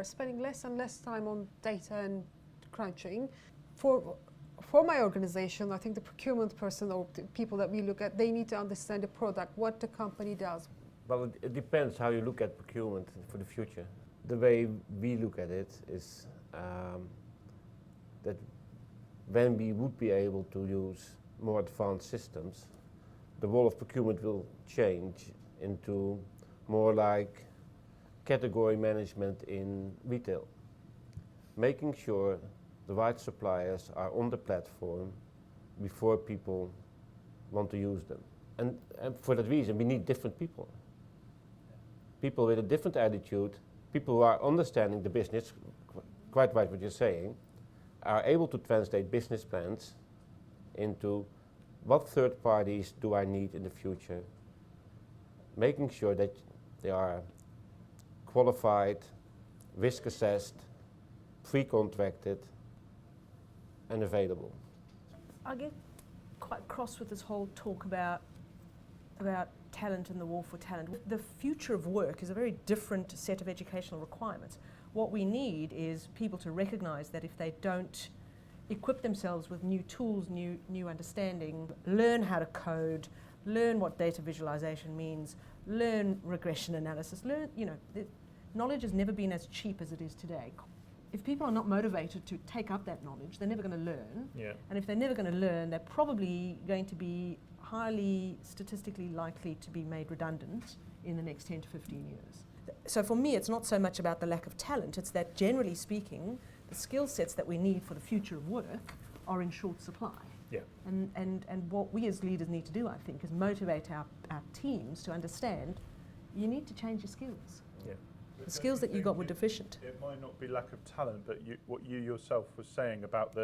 are spending less and less time on data and crunching. For my organization, I think the procurement person or the people that we look at, they need to understand the product, what the company does. Well, it depends how you look at procurement for the future. The way we look at it is that when we would be able to use more advanced systems, the role of procurement will change into more like category management in retail. Making sure the right suppliers are on the platform before people want to use them. And for that reason, we need different people. People with a different attitude, people who are understanding the business, quite right what you're saying, are able to translate business plans into what third parties do I need in the future, making sure that they are qualified, risk assessed, pre-contracted and available. I get quite cross with this whole talk about talent and the war for talent. The future of work is a very different set of educational requirements. What we need is people to recognize that if they don't equip themselves with new tools, new understanding, learn how to code, learn what data visualization means, learn regression analysis, knowledge has never been as cheap as it is today. If people are not motivated to take up that knowledge, they're never going to learn. Yeah. And if they're never going to learn, they're probably going to be highly statistically likely to be made redundant in the next 10 to 15 years. So for me, it's not so much about the lack of talent, it's that generally speaking, the skill sets that we need for the future of work are in short supply. Yeah. And what we as leaders need to do, I think, is motivate our teams to understand you need to change your skills. Yeah. The skills that you got were deficient. It might not be lack of talent, but what you yourself was saying about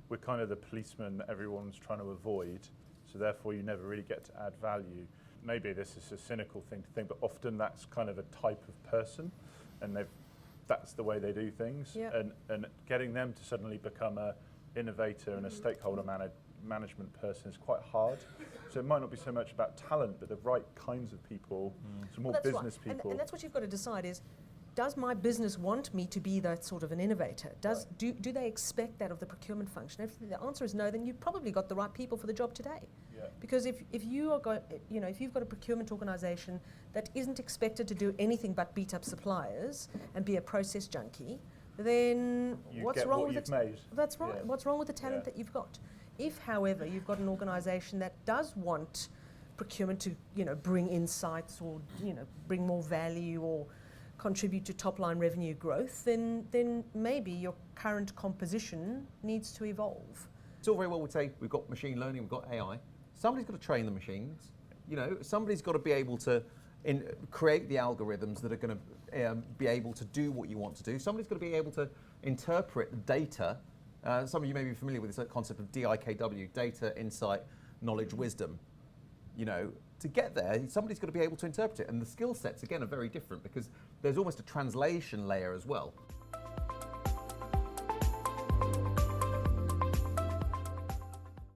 we're kind of the policeman that everyone's trying to avoid, so therefore you never really get to add value. Maybe this is a cynical thing to think, but often that's kind of a type of person, and that's the way they do things. Yeah. And getting them to suddenly become a innovator and a stakeholder management person is quite hard. So it might not be so much about talent, but the right kinds of people, some more business people. And that's what you've got to decide is, does my business want me to be that sort of an innovator? Do they expect that of the procurement function? If the answer is no, then you've probably got the right people for the job today. Yeah. Because if you've got a procurement organisation that isn't expected to do anything but beat up suppliers and be a process junkie, then what's wrong with it? That's right. Yeah. What's wrong with the talent that you've got? If, however, you've got an organisation that does want procurement to, bring insights or, bring more value or contribute to top-line revenue growth, then maybe your current composition needs to evolve. It's all very well we say we've got machine learning, we've got AI. Somebody's got to train the machines. Somebody's got to be able to create the algorithms that are going to be able to do what you want to do. Somebody's got to be able to interpret the data. Some of you may be familiar with this concept of DIKW, data, insight, knowledge, wisdom. To get there, somebody's got to be able to interpret it. And the skill sets, again, are very different because there's almost a translation layer as well.